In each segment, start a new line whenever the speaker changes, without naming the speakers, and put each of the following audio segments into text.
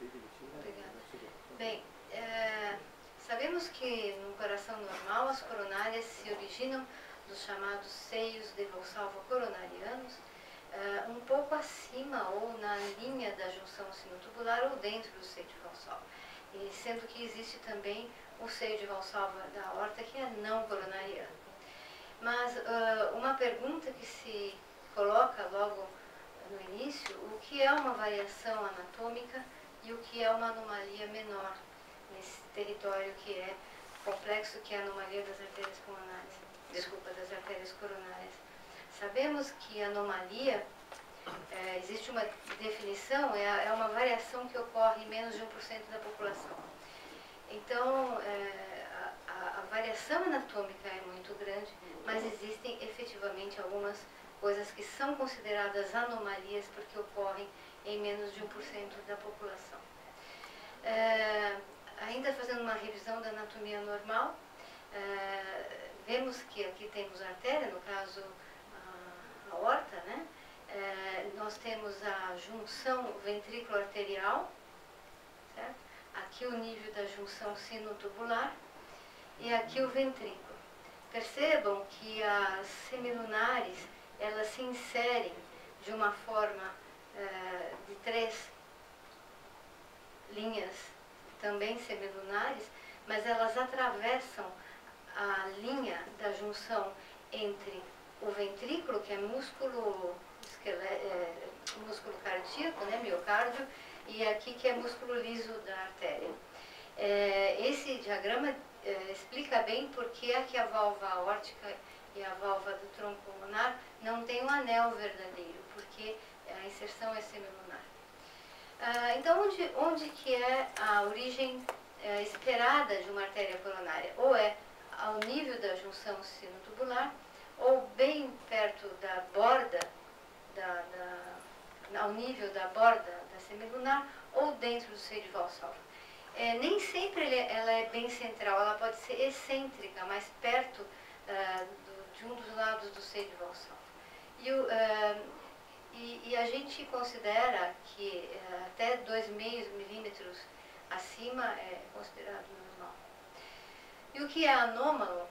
Obrigada. Bem, sabemos que no coração normal as coronárias se originam dos chamados seios de Valsalva coronarianos, um pouco acima ou na linha da junção sinotubular ou dentro do seio de Valsalva. E sendo que existe também o seio de Valsalva da aorta que é não coronariano. Mas uma pergunta que se coloca logo no início, o que é uma variação anatômica e o que é uma anomalia menor nesse território que é complexo, que é a anomalia das artérias pulmonares, das artérias coronárias. Sabemos que anomalia, existe uma definição, é uma variação que ocorre em menos de 1% da população. Então, a variação anatômica é muito grande, mas existem efetivamente algumas coisas que são consideradas anomalias porque ocorrem em menos de 1% da população. Ainda fazendo uma revisão da anatomia normal, vemos que aqui temos a artéria, no caso a aorta, né? Nós temos a junção ventrículo-arterial, certo? Aqui o nível da junção sinotubular e aqui o ventrículo. Percebam que as semilunares, elas se inserem de uma forma de 3 linhas também semilunares, mas elas atravessam a linha da junção entre o ventrículo, que é músculo cardíaco, né, miocárdio, e aqui que é músculo liso da artéria. Esse diagrama explica bem por que é que a válvula aórtica e a válvula do tronco pulmonar não tem um anel verdadeiro, porque a inserção é semilunar. Então, onde que é a origem esperada de uma artéria coronária? Ou é ao nível da junção sinotubular, ou bem perto da borda, ao nível da borda da semilunar, ou dentro do seio de Valsalva. Nem sempre ela é bem central, ela pode ser excêntrica, mais perto de um dos lados do seio de Valsalva. E a gente considera que até 2,5 milímetros acima é considerado normal. E o que é anômalo?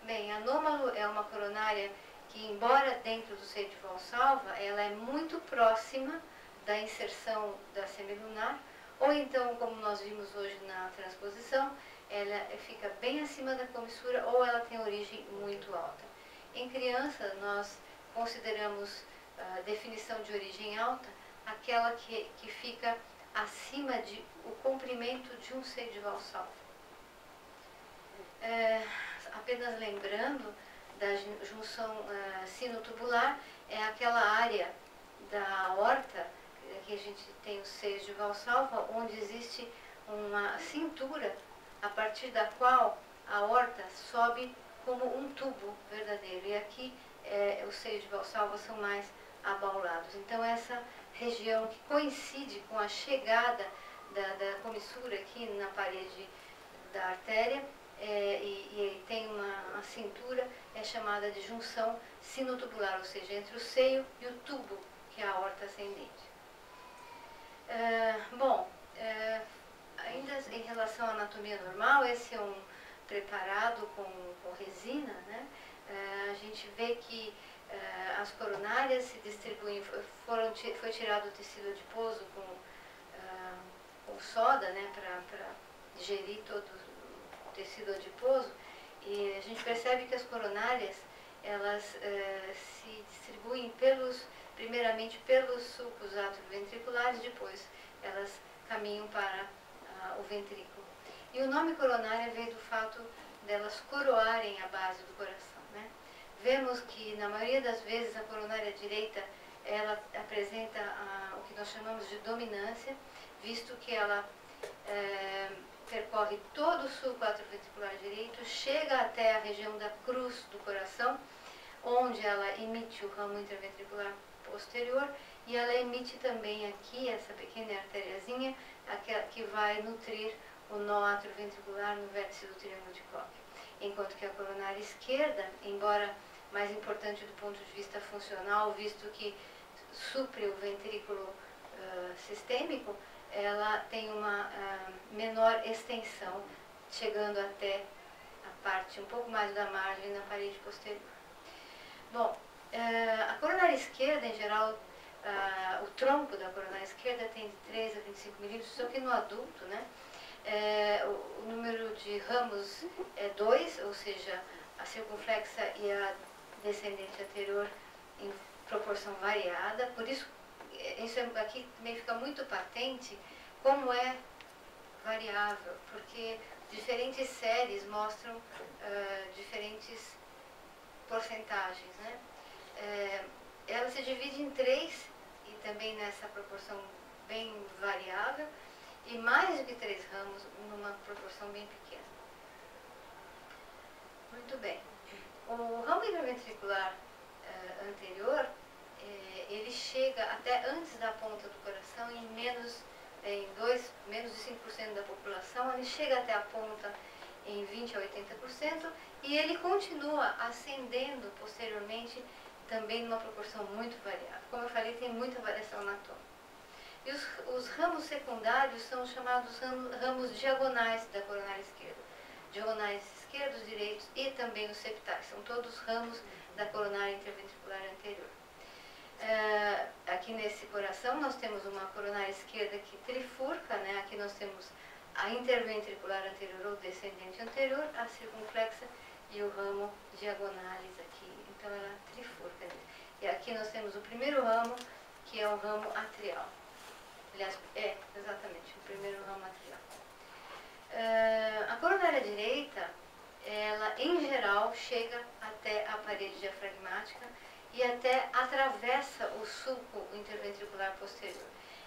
Bem, anômalo é uma coronária que, embora dentro do seio de Valsalva, ela é muito próxima da inserção da semilunar, ou então, como nós vimos hoje na transposição, ela fica bem acima da comissura ou ela tem origem muito alta. Em criança, nós consideramos a definição de origem alta aquela que fica acima do comprimento de um seio de Valsalva. Apenas lembrando, da junção sinotubular é aquela área da aorta, que a gente tem os seios de Valsalva, onde existe uma cintura a partir da qual a aorta sobe como um tubo verdadeiro. E aqui os seios de Valsalva são mais abaulados. Então essa região que coincide com a chegada da comissura aqui na parede da artéria e tem uma cintura, é chamada de junção sinotubular, ou seja, entre o seio e o tubo, que é a aorta ascendente. Ainda em relação à anatomia normal, esse é um preparado com resina, né? A gente vê que as coronárias se distribuem, foi tirado o tecido adiposo com soda, né, para digerir todo o tecido adiposo, e a gente percebe que as coronárias, elas se distribuem primeiramente pelos sulcos atrioventriculares, depois elas caminham para o ventrículo. E o nome coronária veio do fato delas coroarem a base do coração, né? Vemos que, na maioria das vezes, a coronária direita, ela apresenta o que nós chamamos de dominância, visto que ela percorre todo o sulco atrioventricular direito, chega até a região da cruz do coração, onde ela emite o ramo intraventricular posterior, e ela emite também aqui, essa pequena artériazinha, que vai nutrir o nó atrioventricular no vértice do triângulo de Koch. Enquanto que a coronária esquerda, embora mais importante do ponto de vista funcional, visto que supre o ventrículo sistêmico, ela tem uma menor extensão, chegando até a parte um pouco mais da margem na parede posterior. Bom, a coronária esquerda, em geral, o tronco da coronária esquerda tem de 3 a 25 milímetros, só que no adulto, né, o número de ramos é 2, ou seja, a circunflexa e a descendente anterior em proporção variada. Por isso aqui também fica muito patente como é variável, porque diferentes séries mostram diferentes porcentagens, né? Ela se divide em 3, e também nessa proporção bem variável, e mais do que 3 ramos numa proporção bem pequena. Muito bem. O ramo intraventricular anterior, ele chega até antes da ponta do coração, em menos de 5% da população, ele chega até a ponta em 20 a 80%, e ele continua ascendendo posteriormente também numa proporção muito variável. Como eu falei, tem muita variação anatômica. E os ramos secundários são chamados ramos diagonais da coronária esquerda. Diagonais esquerdos, direitos e também os septais. São todos ramos da coronária interventricular anterior. Aqui nesse coração nós temos uma coronária esquerda que trifurca, né? Aqui nós temos a interventricular anterior ou descendente anterior, a circunflexa e o ramo diagonalis aqui. Então ela trifurca. E aqui nós temos o primeiro ramo, que é o ramo atrial. Aliás, exatamente, o primeiro ramo atrial. A coronária direita, ela em geral chega até a parede diafragmática e até atravessa o sulco interventricular posterior.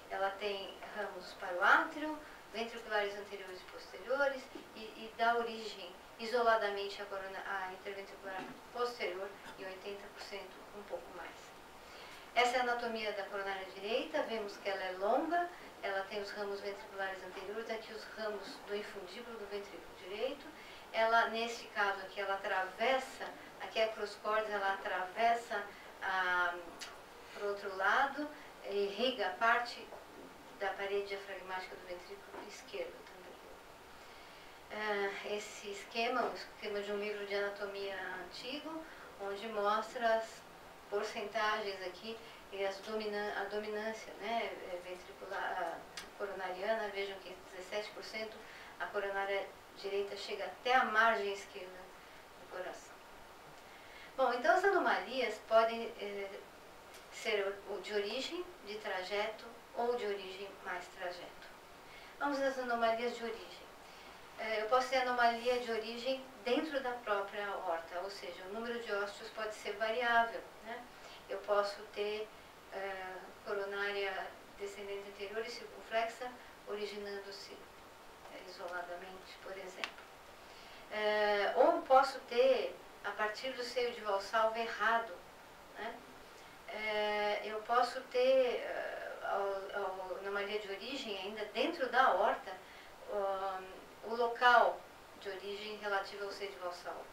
Ela tem ramos para o átrio, ventriculares anteriores e posteriores, e dá origem isoladamente à interventricular posterior, e 80% um pouco mais. Essa é a anatomia da coronária direita. Vemos que ela é longa, ela tem os ramos ventriculares anteriores, aqui os ramos do infundíbulo do ventrículo direito. Ela, nesse caso aqui, ela atravessa, aqui é a cruz-cordes, ela atravessa para o outro lado, irriga a parte da parede diafragmática do ventrículo esquerdo também. Esse esquema, o esquema de um livro de anatomia antigo, onde mostra as porcentagens aqui e a dominância, né, ventricular, coronariana. Vejam que 17%, a coronária direita chega até a margem esquerda do coração. Bom, então as anomalias podem ser de origem, de trajeto ou de origem mais trajeto. Vamos às anomalias de origem. Eu posso ter anomalia de origem dentro da própria aorta, ou seja, o número de ósteos pode ser variável, né? Eu posso ter coronária descendente anterior e circunflexa originando-se isoladamente, por exemplo. Ou posso ter, a partir do seio de Valsalva errado, né? Eu posso ter anomalia de origem ainda dentro da aorta, o local de origem relativo ao seio de Valsalva.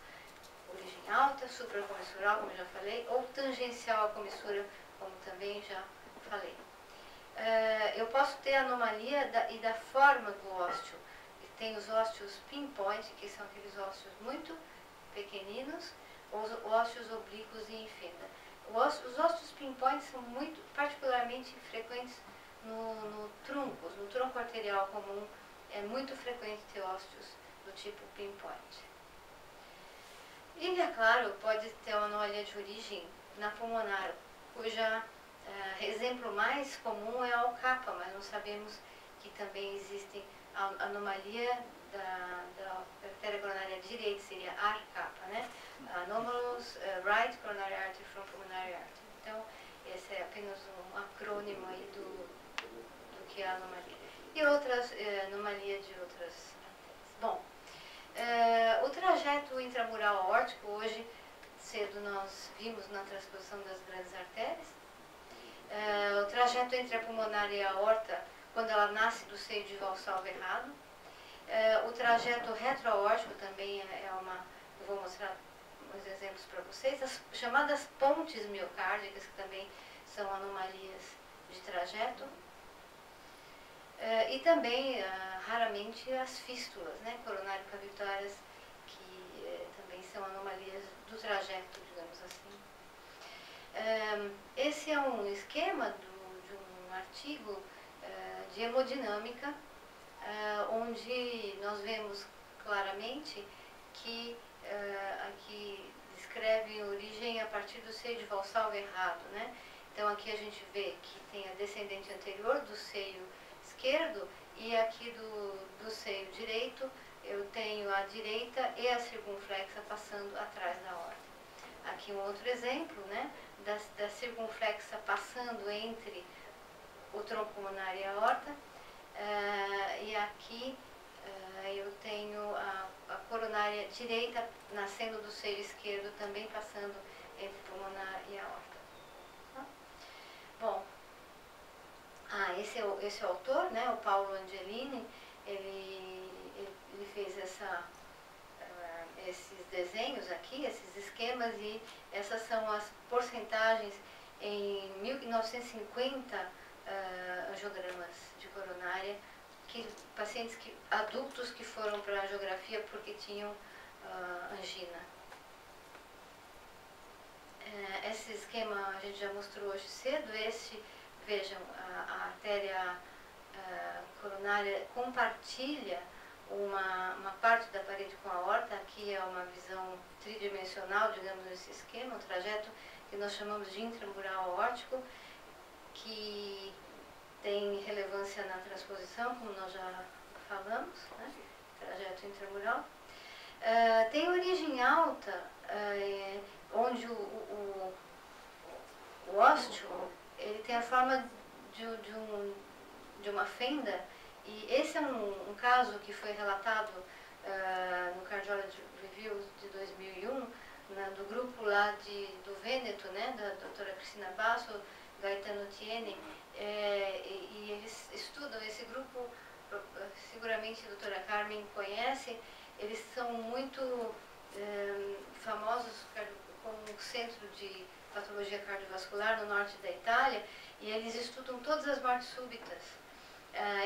Origem alta, supracomissural, como já falei, ou tangencial à comissura, como também já falei. Eu posso ter anomalia da forma do ósteo. Tem os ósteos pinpoint, que são aqueles ósteos muito pequeninos, os ósteos oblíquos e em fenda. Os ósteos pinpoint são particularmente frequentes no tronco arterial comum. É muito frequente ter ósteos do tipo pinpoint. E, é claro, pode ter uma anomalia de origem na pulmonar, cuja exemplo mais comum é a alcapa, mas nós sabemos que também existe a anomalia da artéria coronária direita, seria ARCAPA, né? Anomalous Right Coronary Artery from Pulmonary Artery. Então, esse é apenas um acrônimo aí do que é a anomalia. E outras anomalias de outras artérias. Bom, o trajeto intramural aórtico, hoje cedo nós vimos na transposição das grandes artérias. O trajeto entre a pulmonar e a aorta, quando ela nasce do seio de Valsalva errado. O trajeto retroaórtico também eu vou mostrar uns exemplos para vocês. As chamadas pontes miocárdicas, que também são anomalias de trajeto. E também, raramente, as fístulas, né, coronário-cavitárias, que também são anomalias do trajeto, digamos assim. Esse é um esquema de um artigo de hemodinâmica, onde nós vemos claramente que aqui descreve origem a partir do seio de Valsalva errado, né? Então aqui a gente vê que tem a descendente anterior do seio esquerdo e aqui do seio direito eu tenho a direita e a circunflexa passando atrás da aorta. Aqui um outro exemplo, né, da circunflexa passando entre o tronco pulmonar e a aorta, e aqui eu tenho a coronária direita nascendo do seio esquerdo, também passando entre o pulmonar e a aorta. Tá? Bom, esse é o autor, né, o Paulo Angelini, ele fez esses desenhos aqui, esses esquemas, e essas são as porcentagens em 1950 angiogramas de coronária, pacientes adultos que foram para a angiografia porque tinham angina. Esse esquema a gente já mostrou hoje cedo. Vejam, a artéria coronária compartilha uma parte da parede com a aorta. Aqui é uma visão tridimensional, digamos, nesse esquema, um trajeto que nós chamamos de intramural aórtico, que tem relevância na transposição, como nós já falamos, né? Trajeto intramural. Tem origem alta, onde o ósteo ele tem a forma de uma fenda, e esse é um caso que foi relatado no Cardiology Review de 2001, do grupo lá do Vêneto, né, da doutora Cristina Basso, Gaetano Tiene, e eles estudam esse grupo, seguramente a doutora Carmen conhece. Eles são muito famosos como um centro de patologia cardiovascular no norte da Itália, e eles estudam todas as mortes súbitas.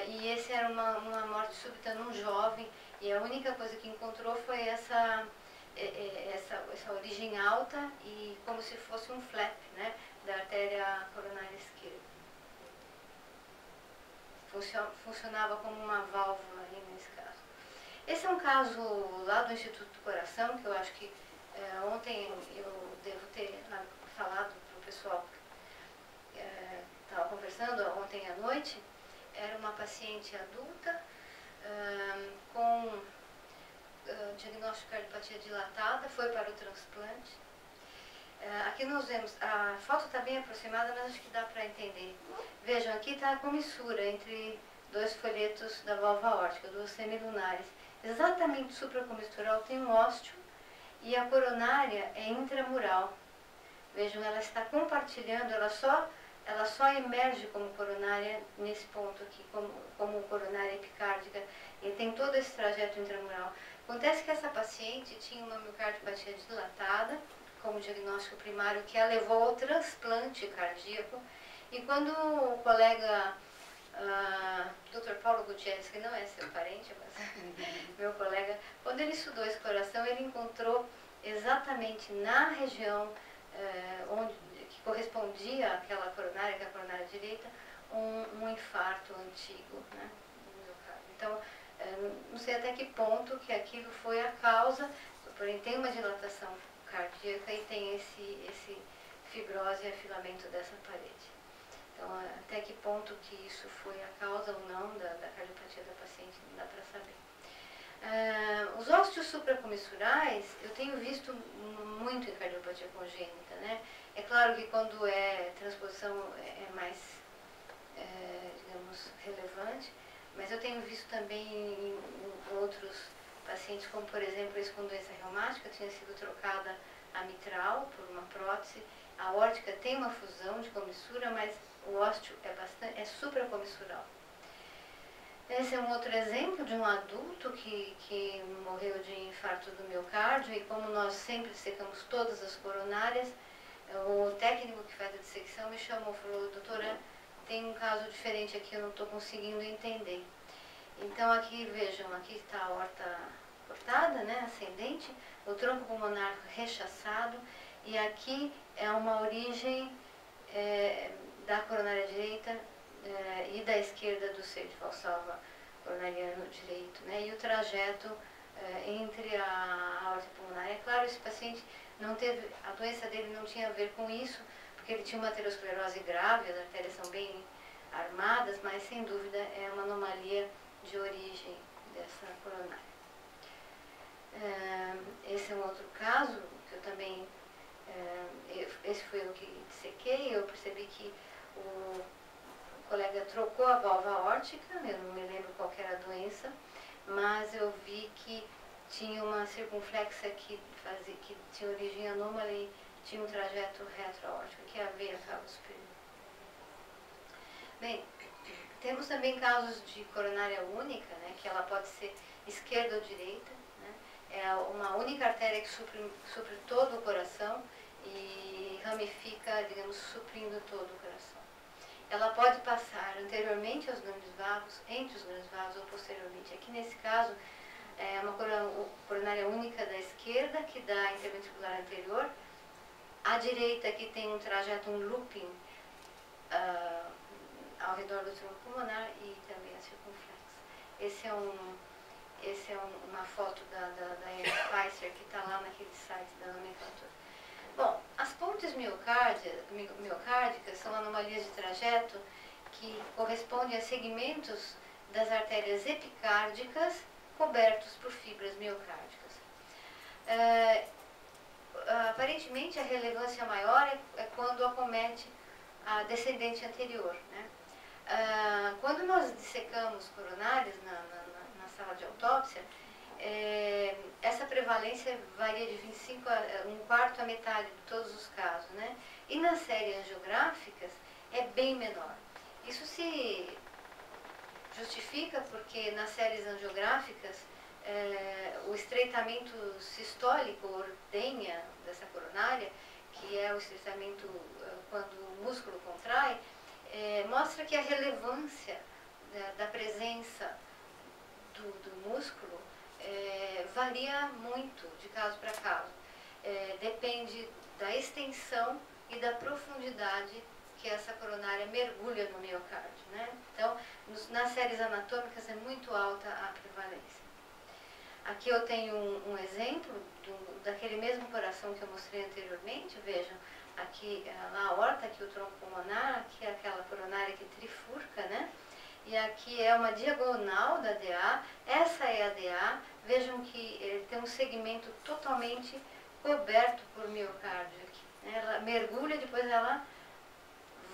E esse era uma morte súbita num jovem, e a única coisa que encontrou foi essa origem alta, e como se fosse um flap, né, da artéria coronária esquerda. Funcionava como uma válvula ali nesse caso. Esse é um caso lá do Instituto do Coração, que eu acho que ontem eu devo ter falado para o pessoal que estava conversando ontem à noite. Era uma paciente adulta com diagnóstico de cardiopatia dilatada, foi para o transplante. Aqui nós vemos, a foto está bem aproximada, mas acho que dá para entender. Vejam, aqui está a comissura entre dois folhetos da válvula aórtica, duas semilunares. Exatamente supracomistural tem um ósteo, e a coronária é intramural. Vejam, ela está compartilhando, ela só emerge como coronária nesse ponto aqui, como coronária epicárdica, e tem todo esse trajeto intramural. Acontece que essa paciente tinha uma miocardiopatia dilatada, como diagnóstico primário, que a levou ao transplante cardíaco, e quando o colega Dr. Paulo Gutierrez, que não é seu parente, mas meu colega, quando ele estudou esse coração, ele encontrou exatamente na região que correspondia àquela coronária, que é a coronária direita, um infarto antigo, né, no miocárdio. Então, não sei até que ponto que aquilo foi a causa, porém tem uma dilatação cardíaca e tem esse fibrose e afilamento dessa parede. Então, até que ponto que isso foi a causa ou não da cardiopatia da paciente, não dá para saber. Os ósteos supracomissurais, eu tenho visto muito em cardiopatia congênita, né? É claro que quando é transposição é mais, digamos, relevante, mas eu tenho visto também em outros pacientes, como por exemplo esse com doença reumática, tinha sido trocada a mitral por uma prótese. A aórtica tem uma fusão de comissura, mas o ósteo é supracomissural. Esse é um outro exemplo de um adulto que morreu de infarto do miocárdio, e como nós sempre dissecamos todas as coronárias, o técnico que faz a dissecção me chamou e falou: doutora, tem um caso diferente aqui, eu não estou conseguindo entender. Então aqui, vejam, aqui está a aorta cortada, né, ascendente, o tronco pulmonar rechaçado, e aqui é uma origem da coronária direita e da esquerda do seio de valsalva coronariano direito, né, e o trajeto entre a aorta pulmonar. É claro, esse paciente não teve, a doença dele não tinha a ver com isso, porque ele tinha uma aterosclerose grave, as artérias são bem armadas, mas sem dúvida é uma anomalia de origem dessa coronária. Esse é um outro caso que eu também, esse foi o que dissequei. Eu percebi que o colega trocou a válvula aórtica, eu não me lembro qual era a doença, mas eu vi que tinha uma circunflexa que tinha origem anômala e tinha um trajeto retroaórtico, que é a veia cava superior. Bem, temos também casos de coronária única, né, que ela pode ser esquerda ou direita, né, é uma única artéria que supre todo o coração e ramifica, digamos, suprindo todo o coração. Ela pode passar anteriormente aos grandes vasos, entre os grandes vasos ou posteriormente. Aqui nesse caso, é uma coronária única da esquerda, que dá interventricular anterior. À direita, que tem um trajeto, um looping ao redor do tronco pulmonar e também a circunflexa. Esse é uma foto da Anne Spicer, que está lá naquele site da nomenclatura. Bom, as pontes miocárdicas são anomalias de trajeto que correspondem a segmentos das artérias epicárdicas cobertos por fibras miocárdicas. Aparentemente, a relevância maior é quando acomete a descendente anterior, né? Quando nós dissecamos coronárias na sala de autópsia, essa prevalência varia de 25 a um quarto a metade de todos os casos, né? E nas séries angiográficas é bem menor. Isso se justifica porque nas séries angiográficas o estreitamento sistólico, ordenha dessa coronária, que é o estreitamento quando o músculo contrai, mostra que a relevância da presença do músculo varia muito de caso para caso. Depende da extensão e da profundidade que essa coronária mergulha no miocárdio, né? Então, nas séries anatômicas é muito alta a prevalência. Aqui eu tenho um exemplo daquele mesmo coração que eu mostrei anteriormente. Vejam, aqui na aorta, aqui o tronco pulmonar, aqui é aquela coronária que trifurca, né? E aqui é uma diagonal da DA, essa é a DA. Vejam que ele tem um segmento totalmente coberto por miocárdio aqui, né? Ela mergulha, depois ela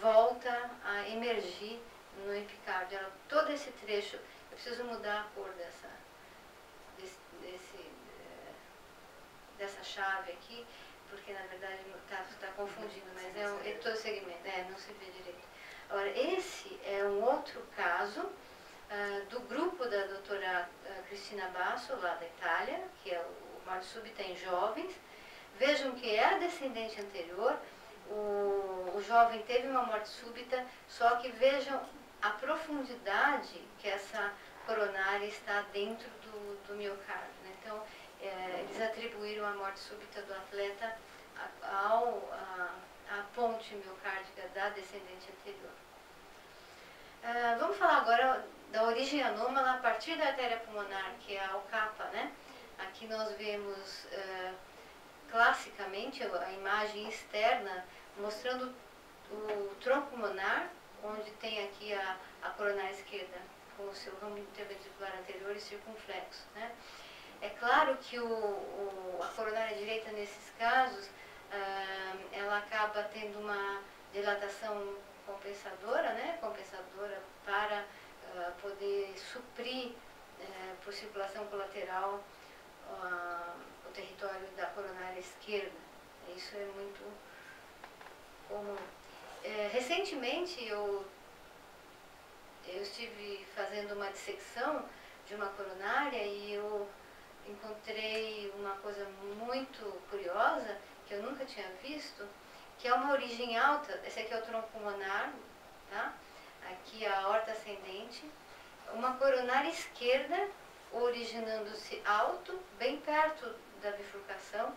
volta a emergir no epicárdio. Todo esse trecho, eu preciso mudar a cor dessa chave aqui, porque na verdade está confundindo, mas é todo segmento, não se vê direito. Agora, esse é um outro caso do grupo da doutora Cristina Basso, lá da Itália, que é o morte súbita em jovens. Vejam que é a descendente anterior, o jovem teve uma morte súbita, só que vejam a profundidade que essa coronária está dentro do miocárdio, né? Então, eles atribuíram a morte súbita do atleta à ponte miocárdica da descendente anterior. Vamos falar agora da origem anômala a partir da artéria pulmonar, que é a alcapa, né? Aqui nós vemos classicamente a imagem externa mostrando o tronco pulmonar, onde tem aqui a coronária esquerda com o seu ramo interventricular anterior e circunflexo, né? É claro que a coronária direita, nesses casos, ela acaba tendo uma dilatação compensadora, né? Compensadora para poder suprir por circulação colateral o território da coronária esquerda. Isso é muito comum. Recentemente eu estive fazendo uma dissecção de uma coronária e eu encontrei uma coisa muito curiosa que eu nunca tinha visto, que é uma origem alta. Esse aqui é o tronco pulmonar, tá? frente, uma coronária esquerda originando-se alto, bem perto da bifurcação,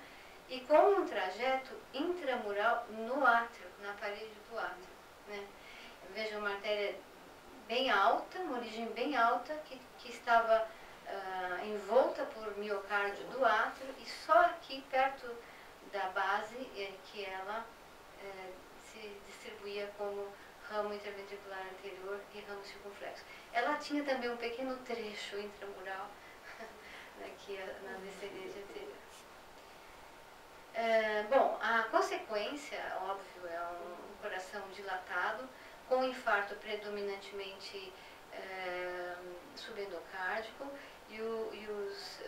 e com um trajeto intramural no átrio, na parede do átrio. Né? Veja uma artéria bem alta, uma origem bem alta, que estava envolta por miocárdio do átrio, e só aqui perto da base que ela se distribuía como ramo interventricular anterior e ramo circunflexo. Ela tinha também um pequeno trecho intramural aqui na descendente anterior. Bom, a consequência, óbvio, é um coração dilatado, com infarto predominantemente subendocárdico e os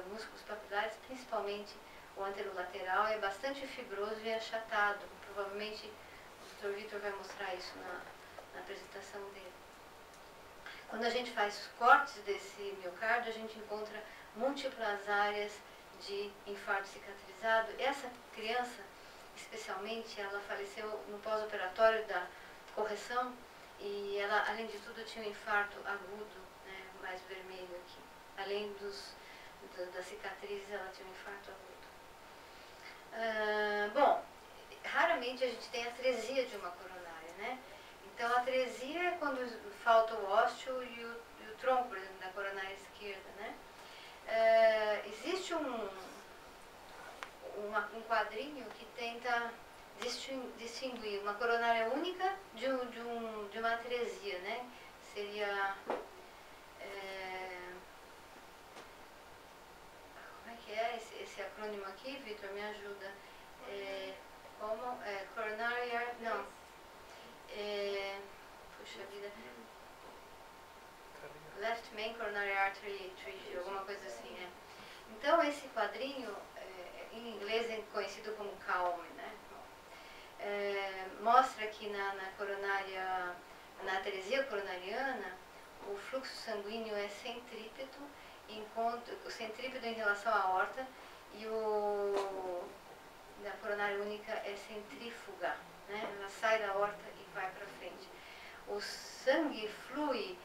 músculos papilares, principalmente o anterolateral, é bastante fibroso e achatado. Provavelmente o Dr. Vitor vai mostrar isso na apresentação dele. Quando a gente faz cortes desse miocárdio, a gente encontra múltiplas áreas de infarto cicatrizado. Essa criança, especialmente, ela faleceu no pós-operatório da correção e ela, além de tudo, tinha um infarto agudo, né, mais vermelho aqui. Além das cicatrizes, ela tinha um infarto agudo. Bom, raramente a gente tem atresia de uma coronária, né? Então, a atresia é quando falta o ósseo e o tronco, por exemplo, da coronária esquerda, né? Existe um quadrinho que tenta distinguir uma coronária única de uma atresia, né? Seria... como é que é esse acrônimo aqui, Vitor? Me ajuda. Coronary... Não. Puxa vida. Left main coronary artery atresia, alguma coisa assim, né? Então, esse quadrinho, em inglês é conhecido como CALM, né? Mostra que na atresia coronariana, o fluxo sanguíneo é centrípeto, o centrípeto em relação à aorta, e da coronária única é centrífuga, né? Ela sai da aorta e vai para frente. O sangue flui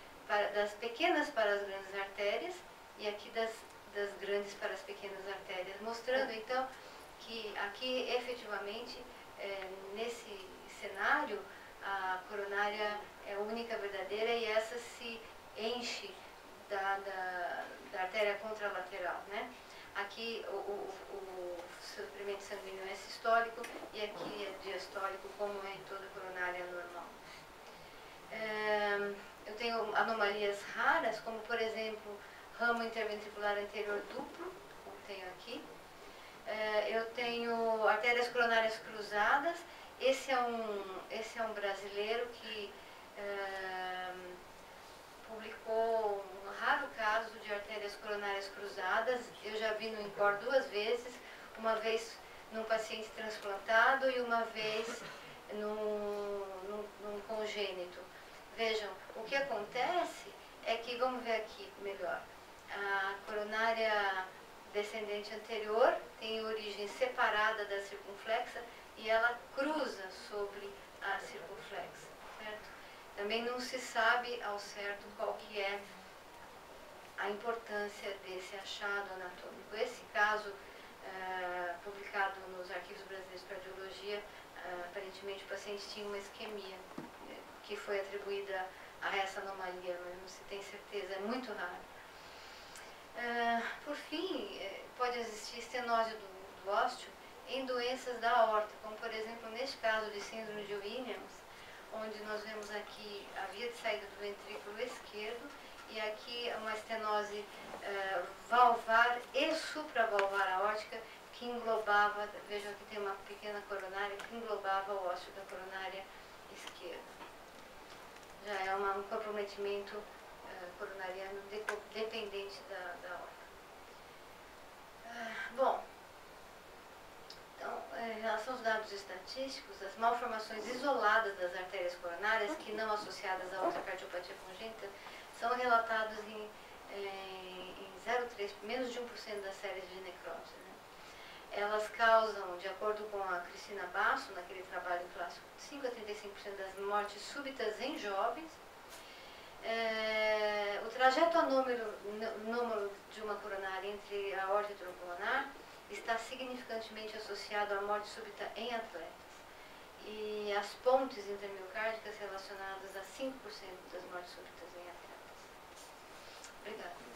das pequenas para as grandes artérias e aqui das grandes para as pequenas artérias, mostrando então que aqui efetivamente nesse cenário a coronária é única, verdadeira, e essa se enche da artéria contralateral, né? Aqui o suprimento sanguíneo é sistólico e aqui é diastólico, como é em toda coronária normal. Eu tenho anomalias raras, como por exemplo ramo interventricular anterior duplo, como tenho aqui. Eu tenho artérias coronárias cruzadas. Esse é um brasileiro que publicou um raro caso de artérias coronárias cruzadas. Eu já vi no INCOR 2 vezes, uma vez num paciente transplantado e uma vez num congênito. Vejam, o que acontece é que, vamos ver aqui melhor, a coronária descendente anterior tem origem separada da circunflexa e ela cruza sobre a circunflexa, certo? Também não se sabe ao certo qual que é a importância desse achado anatômico. Esse caso, publicado nos arquivos brasileiros de cardiologia, aparentemente o paciente tinha uma isquemia, que foi atribuída a essa anomalia, mas não se tem certeza, é muito raro. Por fim, pode existir estenose do ósseo em doenças da aorta, como por exemplo neste caso de síndrome de Williams, onde nós vemos aqui a via de saída do ventrículo esquerdo e aqui uma estenose valvar e supravalvar aórtica que englobava, vejam que tem uma pequena coronária que englobava o ósseo da coronária esquerda. Já é um comprometimento coronariano dependente da aorta. Bom, então, em relação aos dados estatísticos, as malformações isoladas das artérias coronárias, que não associadas a outra cardiopatia congênita, são relatadas em 0,3, menos de 1% das séries de necrose. Né? Elas causam, de acordo com a Cristina Basso, naquele trabalho clássico, 5 a 35% das mortes súbitas em jovens. O trajeto anômalo de uma coronária entre a aorta e o tronco coronário está significantemente associado à morte súbita em atletas. E as pontes intermiocárdicas relacionadas a 5% das mortes súbitas em atletas. Obrigada.